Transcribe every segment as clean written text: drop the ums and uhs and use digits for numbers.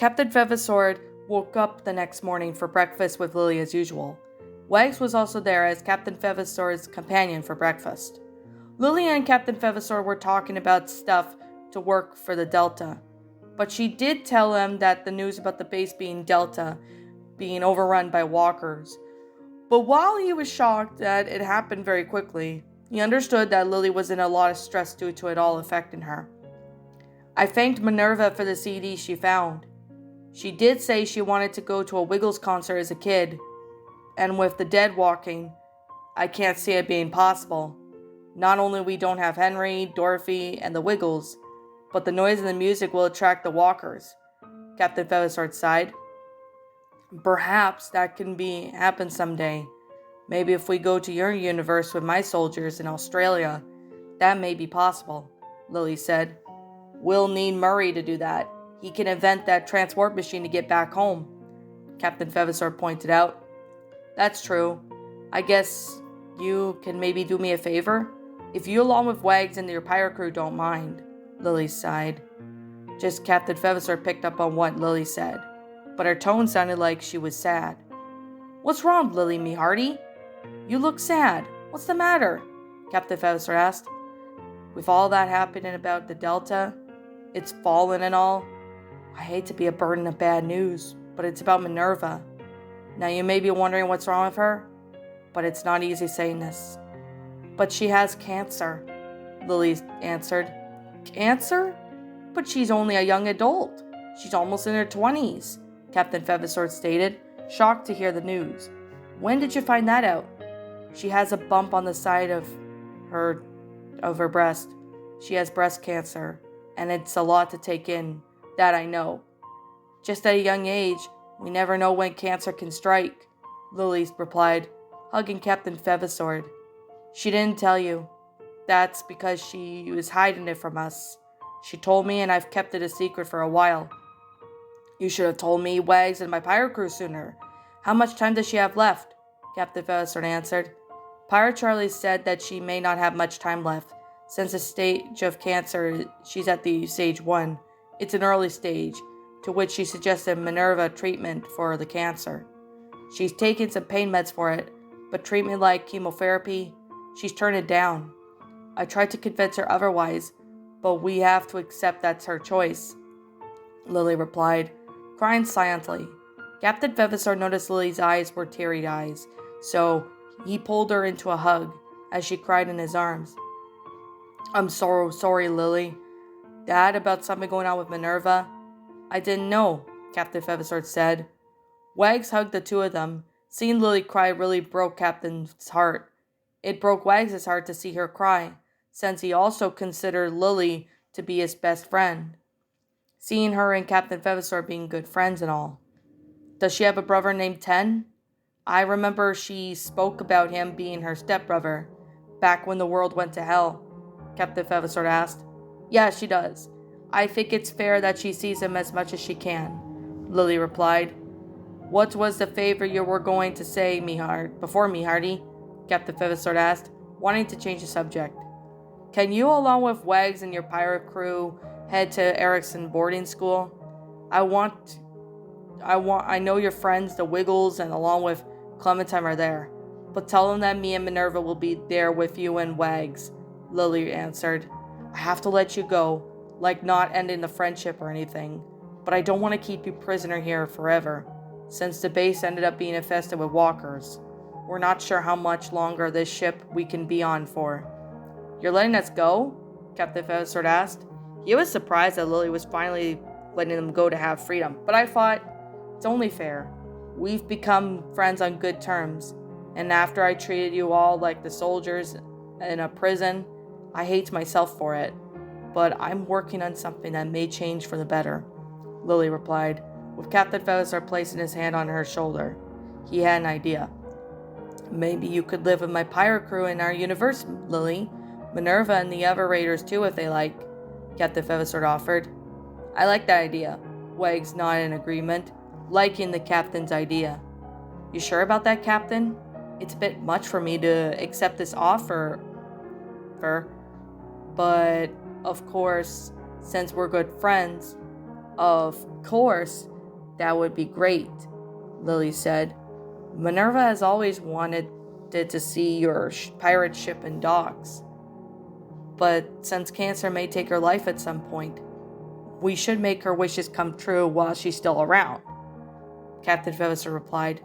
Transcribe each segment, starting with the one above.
Captain Feathersword woke up the next morning for breakfast with Lily as usual. Wags was also there as Captain Feathersword's companion for breakfast. Lily and Captain Feathersword were talking about stuff to work for the Delta, but she did tell him that the news about the base being Delta being overrun by walkers. But while he was shocked that it happened very quickly, he understood that Lily was in a lot of stress due to it all affecting her. I thanked Minerva for the CD she found. She did say she wanted to go to a Wiggles concert as a kid, and with the dead walking, I can't see it being possible. Not only we don't have Henry, Dorothy, and the Wiggles, but the noise and the music will attract the walkers. Captain Feathersword sighed. Perhaps that can happen someday. Maybe if we go to your universe with my soldiers in Australia, that may be possible, Lily said. We'll need Murray to do that. He can invent that transport machine to get back home, Captain Feathersword pointed out. That's true. I guess you can maybe do me a favor? If you along with Wags and your pirate crew don't mind, Lily sighed. Just Captain Feathersword picked up on what Lily said, but her tone sounded like she was sad. What's wrong, Lily me hearty? You look sad. What's the matter? Captain Feathersword asked. With all that happening about the Delta, it's fallen and all, I hate to be a burden of bad news, but it's about Minerva. Now you may be wondering what's wrong with her, but it's not easy saying this. But she has cancer, Lily answered. Cancer? But she's only a young adult. She's almost in her 20s, Captain Feathersword stated, shocked to hear the news. When did you find that out? She has a bump on the side of her breast. She has breast cancer, and it's a lot to take in, that I know. Just at a young age, we never know when cancer can strike, Lily replied, hugging Captain Feathersword. She didn't tell you. That's because she was hiding it from us. She told me, and I've kept it a secret for a while. You should have told me, Wags, and my pirate crew sooner. How much time does she have left? Captain Feathersword answered. Pirate Charlie said that she may not have much time left. Since the stage of cancer, she's at the stage 1. It's an early stage, to which she suggested Minerva treatment for the cancer. She's taken some pain meds for it, but treatment like chemotherapy, she's turned it down. I tried to convince her otherwise, but we have to accept that's her choice, Lily replied, crying silently. Captain Feathersword noticed Lily's eyes were teary eyes, so he pulled her into a hug as she cried in his arms. I'm so sorry, Lily. Dad, about something going on with Minerva? I didn't know, Captain Feathersword said. Wags hugged the two of them. Seeing Lily cry really broke Captain's heart. It broke Wags' heart to see her cry, since he also considered Lily to be his best friend. Seeing her and Captain Feathersword being good friends and all. Does she have a brother named Ten? I remember she spoke about him being her stepbrother, back when the world went to hell, Captain Feathersword asked. Yeah, she does. I think it's fair that she sees him as much as she can, Lily replied. What was the favor you were going to say, before me, Hardy? Captain Feathersword asked, wanting to change the subject. Can you, along with Wags and your pirate crew, head to Erickson boarding school? I know your friends, the Wiggles, and along with Clementine are there, but tell them that me and Minerva will be there with you and Wags, Lily answered. I have to let you go, like not ending the friendship or anything, but I don't want to keep you prisoner here forever, since the base ended up being infested with walkers. We're not sure how much longer this ship we can be on for. You're letting us go? Captain Feathersword asked. He was surprised that Lily was finally letting them go to have freedom, but I thought, it's only fair. We've become friends on good terms, and after I treated you all like the soldiers in a prison, I hate myself for it. But I'm working on something that may change for the better, Lily replied, with Captain Feathersword placing his hand on her shoulder. He had an idea. Maybe you could live with my pirate crew in our universe, Lily. Minerva and the other raiders too, if they like, Captain Feathersword offered. I like that idea. Wags nodded in agreement, liking the captain's idea. You sure about that, Captain? It's a bit much for me to accept this offer, but of course, since we're good friends, of course, That would be great, Lily said. Minerva has always wanted to see your pirate ship in docks. But since cancer may take her life at some point, we should make her wishes come true while she's still around. Captain Vavasor replied.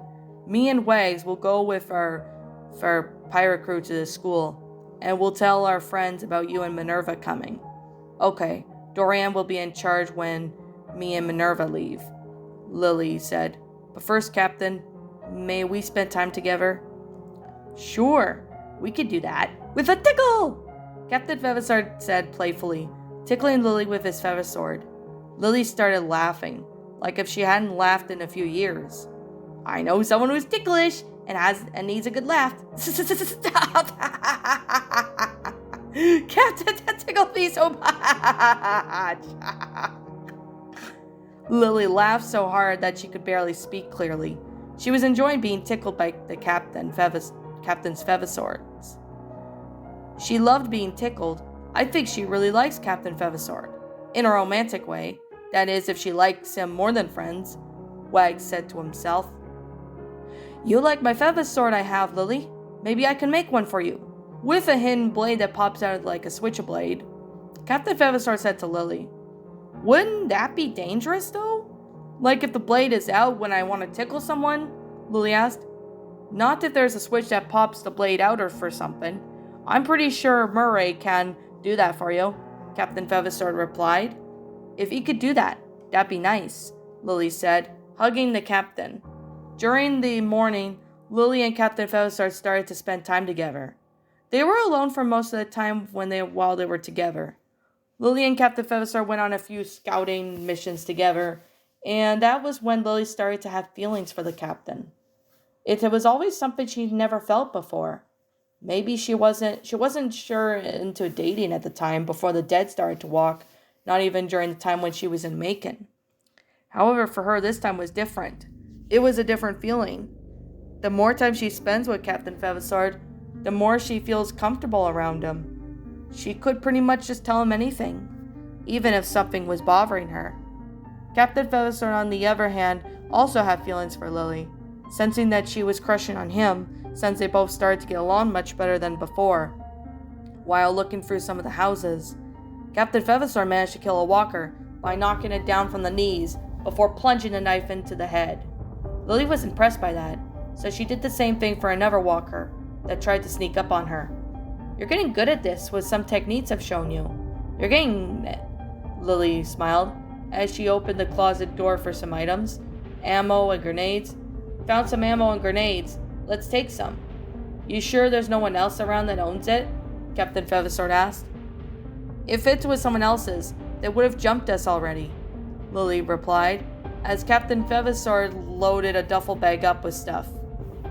Me and Wags will go with our pirate crew to the school, and we'll tell our friends about you and Minerva coming. Okay, Dorian will be in charge when me and Minerva leave, Lily said. But first, Captain, may we spend time together? Sure, we could do that. With a tickle! Captain Vavasor said playfully, tickling Lily with his feather sword. Lily started laughing, like if she hadn't laughed in a few years. I know someone who's ticklish and needs a good laugh. Stop! Captain, that tickled me so much. Lily laughed so hard that she could barely speak clearly. She was enjoying being tickled by the Captain's Featherswords. She loved being tickled. I think she really likes Captain Feathersword. In a romantic way. That is, if she likes him more than friends, Wags said to himself. You like my feather sword I have, Lily. Maybe I can make one for you. With a hidden blade that pops out like a switchblade. Captain Feathersword said to Lily. Wouldn't that be dangerous, though? Like if the blade is out when I want to tickle someone? Lily asked. Not if there's a switch that pops the blade out or for something. I'm pretty sure Murray can do that for you, Captain Feathersword replied. If he could do that, that'd be nice, Lily said, hugging the captain. During the morning, Lily and Captain Feathersword started to spend time together. They were alone for most of the time while they were together. Lily and Captain Feathersword went on a few scouting missions together, and that was when Lily started to have feelings for the captain. It was always something she'd never felt before. Maybe she wasn't sure into dating at the time before the dead started to walk, not even during the time when she was in Macon. However, for her, this time was different. It was a different feeling. The more time she spends with Captain Feathersword, the more she feels comfortable around him. She could pretty much just tell him anything, even if something was bothering her. Captain Feathersword, on the other hand, also had feelings for Lily, sensing that she was crushing on him since they both started to get along much better than before. While looking through some of the houses, Captain Feathersword managed to kill a walker by knocking it down from the knees before plunging a knife into the head. Lily was impressed by that, so she did the same thing for another walker that tried to sneak up on her. You're getting good at this with some techniques I've shown you. You're getting it, Lily smiled as she opened the closet door for some items, ammo and grenades. Found some ammo and grenades. Let's take some. You sure there's no one else around that owns it? Captain Feathersword asked. If it was someone else's, they would have jumped us already, Lily replied, as Captain Feathersword loaded a duffel bag up with stuff.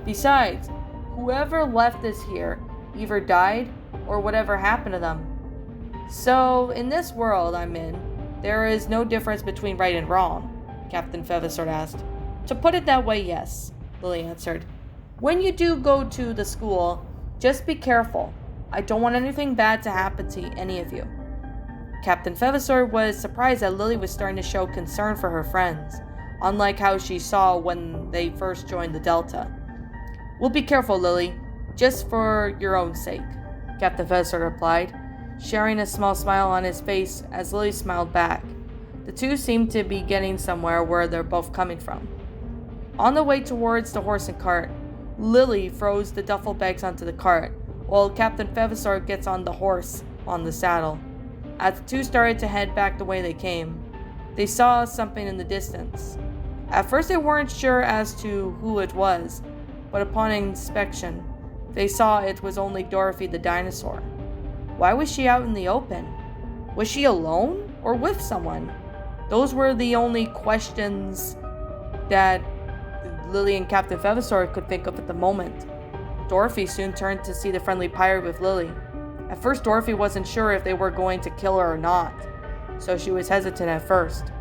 Besides, whoever left this here either died or whatever happened to them. So, in this world I'm in, there is no difference between right and wrong, Captain Feathersword asked. To put it that way, yes, Lily answered. When you do go to the school, just be careful. I don't want anything bad to happen to any of you. Captain Feathersword was surprised that Lily was starting to show concern for her friends, unlike how she saw when they first joined the Delta. We'll be careful, Lily, just for your own sake, Captain Feathersword replied, sharing a small smile on his face as Lily smiled back. The two seemed to be getting somewhere where they're both coming from. On the way towards the horse and cart, Lily throws the duffel bags onto the cart, while Captain Feathersword gets on the horse on the saddle. As the two started to head back the way they came, they saw something in the distance. At first they weren't sure as to who it was, but upon inspection, they saw it was only Dorothy the dinosaur. Why was she out in the open? Was she alone or with someone? Those were the only questions that Lily and Captain Feathersword could think of at the moment. Dorothy soon turned to see the friendly pirate with Lily. At first, Dorothy wasn't sure if they were going to kill her or not, so she was hesitant at first.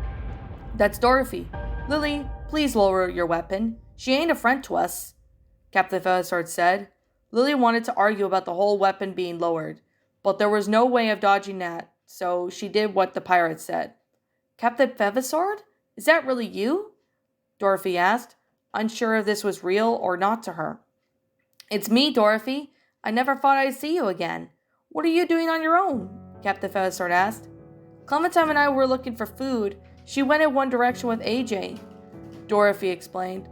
That's Dorothy. Lily, please lower your weapon. She ain't a friend to us, Captain Feathersword said. Lily wanted to argue about the whole weapon being lowered, but there was no way of dodging that, so she did what the pirate said. Captain Feathersword? Is that really you? Dorothy asked, unsure if this was real or not to her. It's me, Dorothy. I never thought I'd see you again. What are you doing on your own? Captain Feathersword asked. Clementine and I were looking for food. She went in one direction with AJ. Dorothy explained.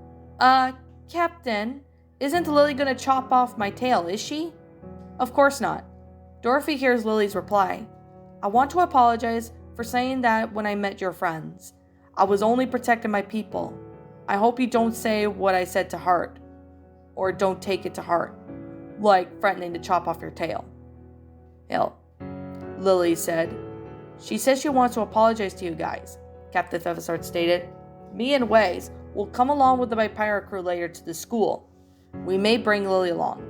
Captain, isn't Lily gonna chop off my tail, is she? Of course not. Dorothy hears Lily's reply. I want to apologize for saying that when I met your friends. I was only protecting my people. I hope you don't say what I said to heart. Or don't take it to heart. Like threatening to chop off your tail. Hell, Lily said. She says she wants to apologize to you guys, Captain Feathersword stated. Me and Wags will come along with my pirate crew later to the school. We may bring Lily along.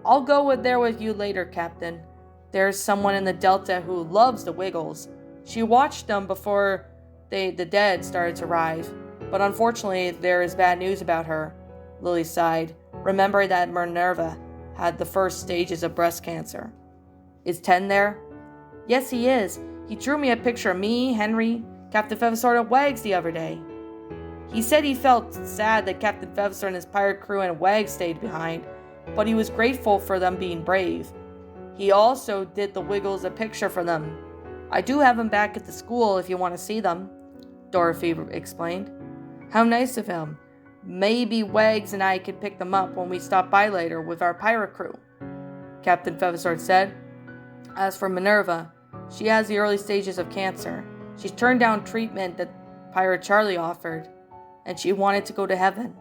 I'll go there with you later, Captain. There's someone in the Delta who loves the Wiggles. She watched them before the dead started to arrive. But unfortunately, there is bad news about her. Lily sighed, remembering that Minerva had the first stages of breast cancer. Is Ten there? Yes, he is. He drew me a picture of me, Henry, Captain Feathersword, and Wags the other day. He said he felt sad that Captain Feathersword and his pirate crew and Wags stayed behind, but he was grateful for them being brave. He also did the Wiggles a picture for them. I do have them back at the school if you want to see them, Dorothy explained. How nice of him. Maybe Wags and I could pick them up when we stop by later with our pirate crew, Captain Feathersword said. As for Minerva, she has the early stages of cancer. She's turned down treatment that Pirate Charlie offered, and she wanted to go to heaven.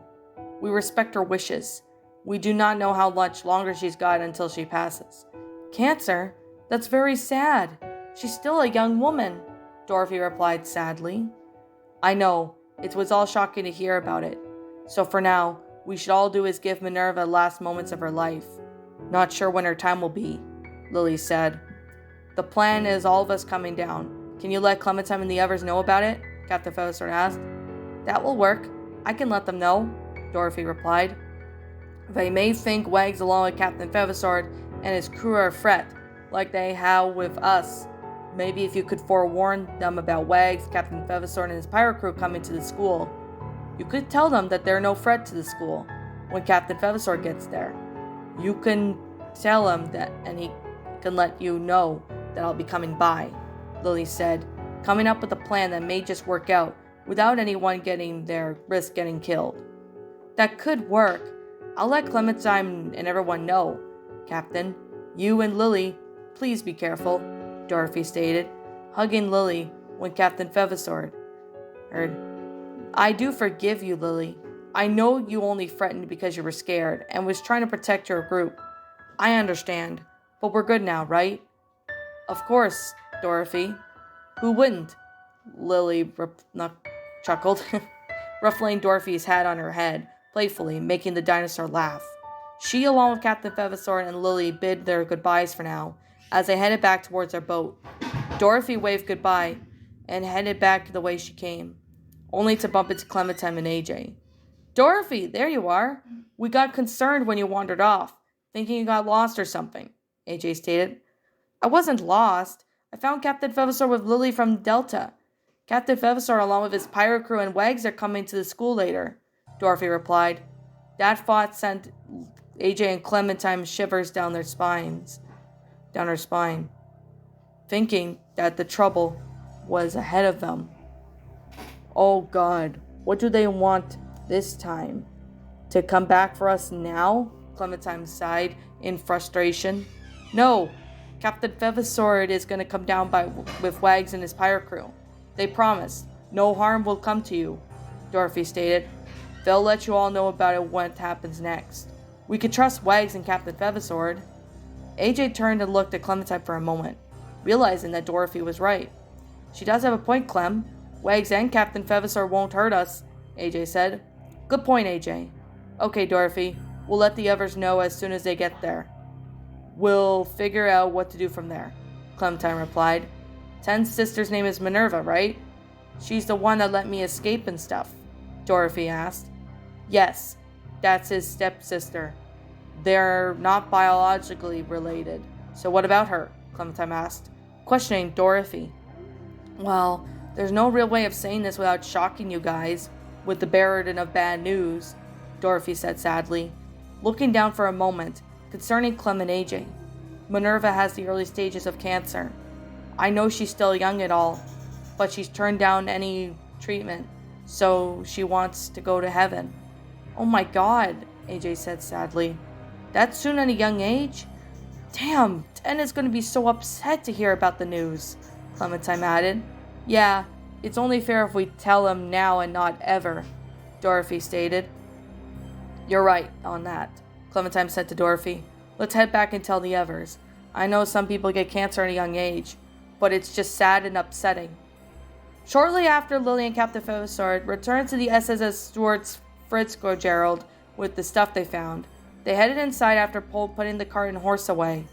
We respect her wishes. We do not know how much longer she's got until she passes. Cancer? That's very sad. She's still a young woman, Dorothy replied sadly. I know. It was all shocking to hear about it. So for now, we should all do is give Minerva the last moments of her life. Not sure when her time will be, Lily said. The plan is all of us coming down. Can you let Clementine and the others know about it? Captain Feathersword asked. That will work. I can let them know, Dorothy replied. They may think Wags along with Captain Feathersword and his crew are a threat, like they have with us. Maybe if you could forewarn them about Wags, Captain Feathersword, and his pirate crew coming to the school. You could tell them that they're no threat to the school when Captain Feathersword gets there. You can tell him that, and he can let you know that I'll be coming by, Lily said, coming up with a plan that may just work out without anyone risk getting killed. That could work. I'll let Clementine and everyone know. Captain, you and Lily, please be careful, Dorothy stated, hugging Lily when Captain Feathersword heard. I do forgive you, Lily. I know you only threatened because you were scared and was trying to protect your group. I understand, but we're good now, right? Of course, Dorothy. Who wouldn't? Lily chuckled, ruffling Dorothy's hat on her head, playfully, making the dinosaur laugh. She, along with Captain Feathersword and Lily, bid their goodbyes for now, as they headed back towards their boat. Dorothy waved goodbye and headed back the way she came, only to bump into Clementine and AJ. Dorothy, there you are. We got concerned when you wandered off, thinking you got lost or something, AJ stated. I wasn't lost. I found Captain Feathersword with Lily from Delta. Captain Feathersword, along with his pirate crew and Wags, are coming to the school later, Dorothy replied. That thought sent AJ and Clementine shivers down her spine, thinking that the trouble was ahead of them. Oh God, what do they want this time? To come back for us now? Clementine sighed in frustration. No, Captain Feathersword is going to come down with Wags and his pirate crew. They promised. No harm will come to you, Dorothy stated. They'll let you all know about it when it happens next. We could trust Wags and Captain Feathersword. AJ turned and looked at Clementine for a moment, realizing that Dorothy was right. She does have a point, Clem. Wags and Captain Feathersword won't hurt us, AJ said. Good point, AJ. Okay, Dorothy. We'll let the others know as soon as they get there. We'll figure out what to do from there, Clementine replied. Ten's sister's name is Minerva, right? She's the one that let me escape and stuff, Dorothy asked. Yes, that's his stepsister. They're not biologically related. So what about her? Clementine asked, questioning Dorothy. Well, there's no real way of saying this without shocking you guys, with the burden of bad news, Dorothy said sadly, looking down for a moment, concerning Clem and AJ. Minerva has the early stages of cancer. I know she's still young and all, but she's turned down any treatment, so she wants to go to heaven. Oh my God, AJ said sadly. That soon at a young age? Damn, Ten is going to be so upset to hear about the news, Clementine added. Yeah, it's only fair if we tell him now and not ever, Dorothy stated. You're right on that, Clementine said to Dorothy. Let's head back and tell the others. I know some people get cancer at a young age, but it's just sad and upsetting. Shortly after, Lily and Captain Feathersword returned to the SSS Stuart Fitzgerald with the stuff they found. They headed inside after putting the cart and horse away.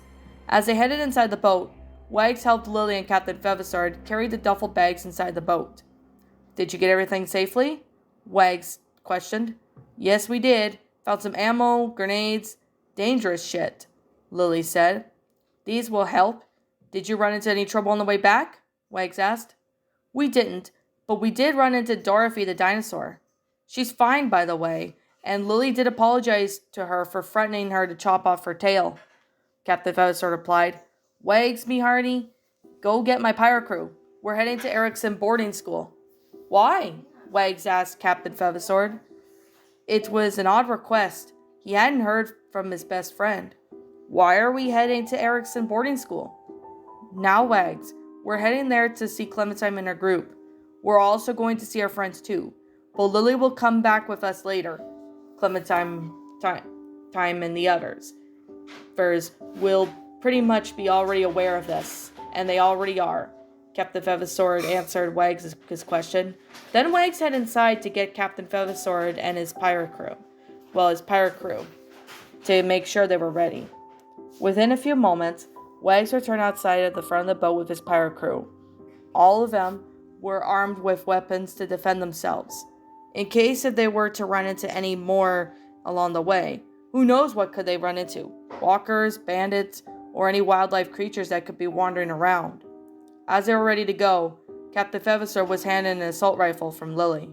As they headed inside the boat, Wags helped Lily and Captain Feathersword carry the duffel bags inside the boat. Did you get everything safely? Wags questioned. Yes, we did. Found some ammo, grenades, dangerous shit, Lily said. These will help. Did you run into any trouble on the way back? Wags asked. We didn't, but we did run into Dorothy the dinosaur. She's fine, by the way, and Lily did apologize to her for threatening her to chop off her tail. Captain Feathersword replied, Wags, me hearty, go get my pirate crew. We're heading to Erickson boarding school. Why? Wags asked Captain Feathersword. It was an odd request. He hadn't heard from his best friend. Why are we heading to Erickson boarding school? Now, Wags, we're heading there to see Clementine and her group. We're also going to see our friends too, but Lily will come back with us later. Clementine, Time, and the others will pretty much be already aware of this, and they already are. Captain Feathersword answered Wags' question. Then Wags headed inside to get Captain Feathersword and his pirate crew, to make sure they were ready. Within a few moments, Wags returned outside at the front of the boat with his pirate crew. All of them were armed with weapons to defend themselves. In case if they were to run into any more along the way, who knows what could they run into? Walkers, bandits, or any wildlife creatures that could be wandering around. As they were ready to go, Captain Feathersword was handed an assault rifle from Lily.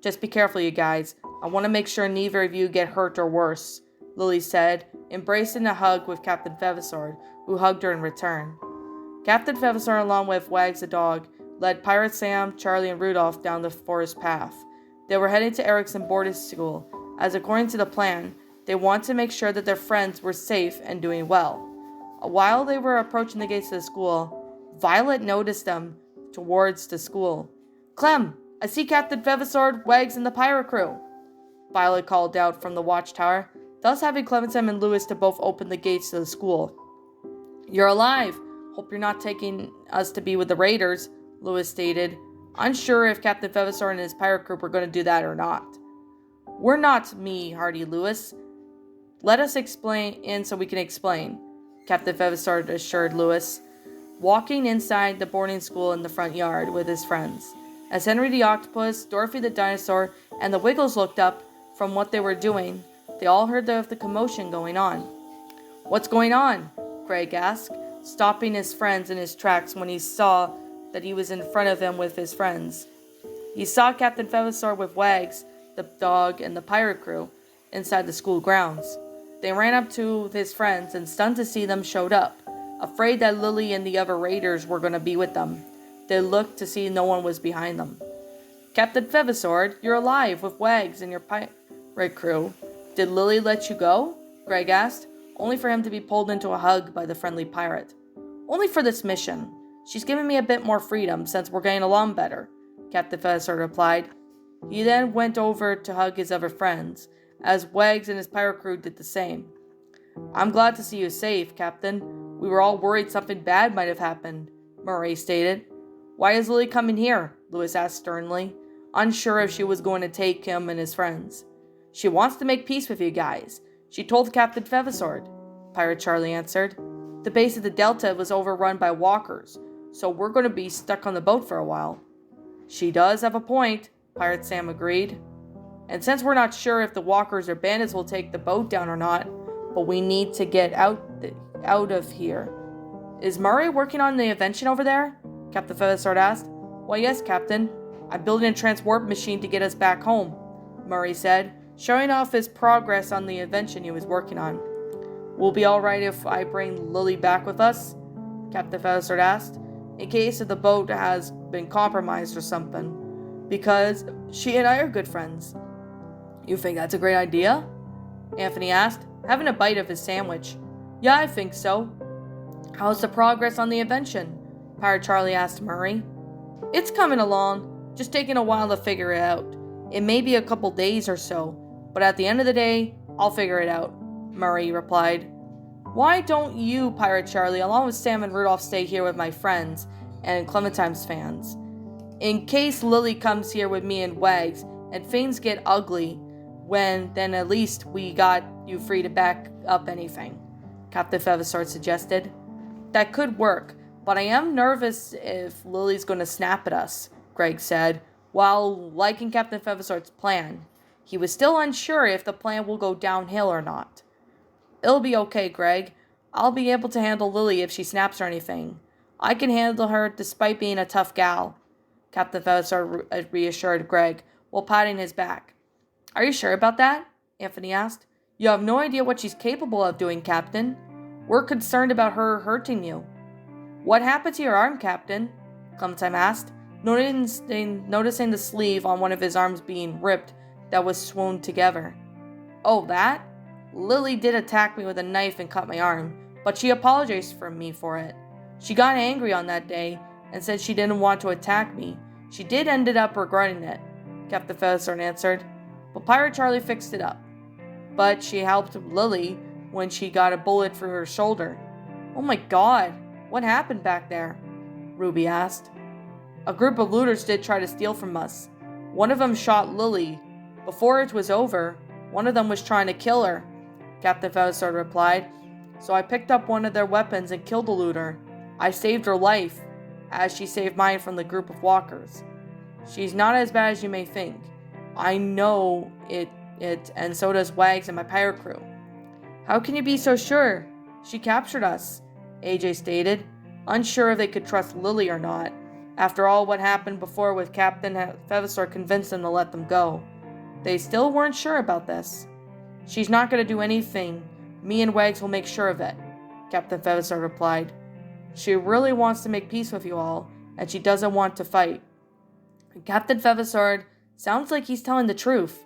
Just be careful, you guys. I want to make sure neither of you get hurt or worse, Lily said, embracing a hug with Captain Feathersword, who hugged her in return. Captain Feathersword, along with Wags the dog, led Pirate Sam, Charlie, and Rudolph down the forest path. They were heading to Erickson boarding school, as according to the plan, they wanted to make sure that their friends were safe and doing well. While they were approaching the gates of the school, Violet noticed them towards the school. Clem, I see Captain Feathersword, Wags, and the pirate crew, Violet called out from the watchtower, thus having Clementine and Lewis to both open the gates to the school. You're alive. Hope you're not taking us to be with the raiders, Lewis stated, unsure if Captain Feathersword and his pirate group were going to do that or not. We're not me, hearty Lewis. Let us explain in so we can explain, Captain Feathersword assured Lewis, walking inside the boarding school in the front yard with his friends. As Henry the Octopus, Dorothy the Dinosaur, and the Wiggles looked up from what they were doing, they all heard of the commotion going on. What's going on? Craig asked, stopping his friends in his tracks when he saw that he was in front of him with his friends. He saw Captain Feathersword with Wags, the dog, and the pirate crew inside the school grounds. They ran up to his friends and, stunned to see them, showed up. Afraid that Lily and the other raiders were going to be with them, they looked to see no one was behind them. Captain Feathersword, you're alive with Wags and your pirate crew. Did Lily let you go? Greg asked, only for him to be pulled into a hug by the friendly pirate. Only for this mission. She's given me a bit more freedom since we're getting along better, Captain Feathersword replied. He then went over to hug his other friends, as Wags and his pirate crew did the same. I'm glad to see you safe, Captain. We were all worried something bad might have happened, Murray stated. Why is Lily coming here? Lewis asked sternly, unsure if she was going to take him and his friends. She wants to make peace with you guys. She told Captain Feathersword, Pirate Charlie answered. The base of the Delta was overrun by walkers, so we're going to be stuck on the boat for a while. She does have a point, Pirate Sam agreed. And since we're not sure if the walkers or bandits will take the boat down or not, but we need to get out of here. Is Murray working on the invention over there? Captain Feathersword asked. Well, yes, Captain. I'm building a transwarp machine to get us back home, Murray said, showing off his progress on the invention he was working on. Will it be alright if I bring Lily back with us? Captain Feathersword asked, in case if the boat has been compromised or something, because she and I are good friends. You think that's a great idea? Anthony asked, having a bite of his sandwich. Yeah, I think so. How's the progress on the invention? Pirate Charlie asked Murray. It's coming along, just taking a while to figure it out. It may be a couple days or so, but at the end of the day, I'll figure it out, Murray replied. Why don't you, Pirate Charlie, along with Sam and Rudolph, stay here with my friends and Clementine's fans? In case Lily comes here with me and Wags, and things get ugly, then at least we got you free to back up anything, Captain Feathersword suggested. That could work, but I am nervous if Lily's going to snap at us, Greg said, while liking Captain Feathersword's plan. He was still unsure if the plan will go downhill or not. It'll be okay, Greg. I'll be able to handle Lily if she snaps or anything. I can handle her despite being a tough gal, Captain Feathersword reassured Greg while patting his back. Are you sure about that? Anthony asked. You have no idea what she's capable of doing, Captain. We're concerned about her hurting you. What happened to your arm, Captain? Clementine asked, noticing the sleeve on one of his arms being ripped that was sewn together. Oh, that? Lily did attack me with a knife and cut my arm, but she apologized for me for it. She got angry on that day and said she didn't want to attack me. She did ended up regretting it, Captain Feathersword answered. But Pirate Charlie fixed it up. But she helped Lily when she got a bullet through her shoulder. Oh my god, what happened back there? Ruby asked. A group of looters did try to steal from us. One of them shot Lily. Before it was over, one of them was trying to kill her, Captain Feathersword replied. So I picked up one of their weapons and killed the looter. I saved her life, as she saved mine from the group of walkers. She's not as bad as you may think. I know it, and so does Wags and my pirate crew. How can you be so sure? She captured us, AJ stated, unsure if they could trust Lily or not. After all what happened before with Captain Feathersword convinced them to let them go. They still weren't sure about this. She's not going to do anything. Me and Wags will make sure of it, Captain Feathersword replied. She really wants to make peace with you all, and she doesn't want to fight. Captain Feathersword sounds like he's telling the truth.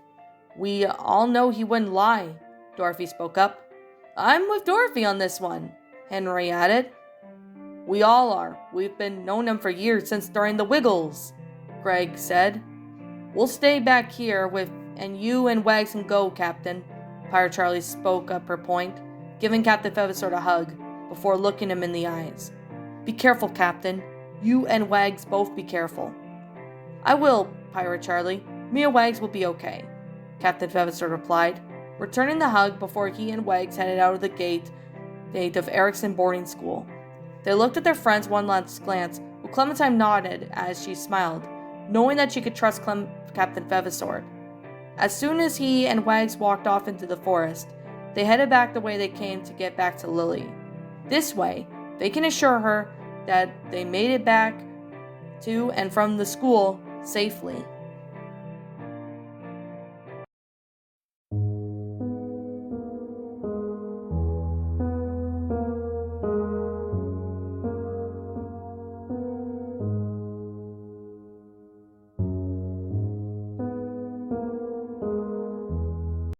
We all know he wouldn't lie, Dorothy spoke up. I'm with Dorothy on this one, Henry added. We all are. We've been known him for years since during the Wiggles, Greg said. We'll stay back here and you and Wags can go, Captain, Pirate Charlie spoke up her point, giving Captain Feathersword a hug before looking him in the eyes. Be careful, Captain. You and Wags both be careful. I will, Pirate Charlie. Me and Wags will be okay, Captain Feathersword replied, returning the hug before he and Wags headed out of the gate of Erickson boarding school. They looked at their friends one last glance, but Clementine nodded as she smiled, knowing that she could trust Captain Feathersword. As soon as he and Wags walked off into the forest, they headed back the way they came to get back to Lily. This way, they can assure her that they made it back to and from the school safely.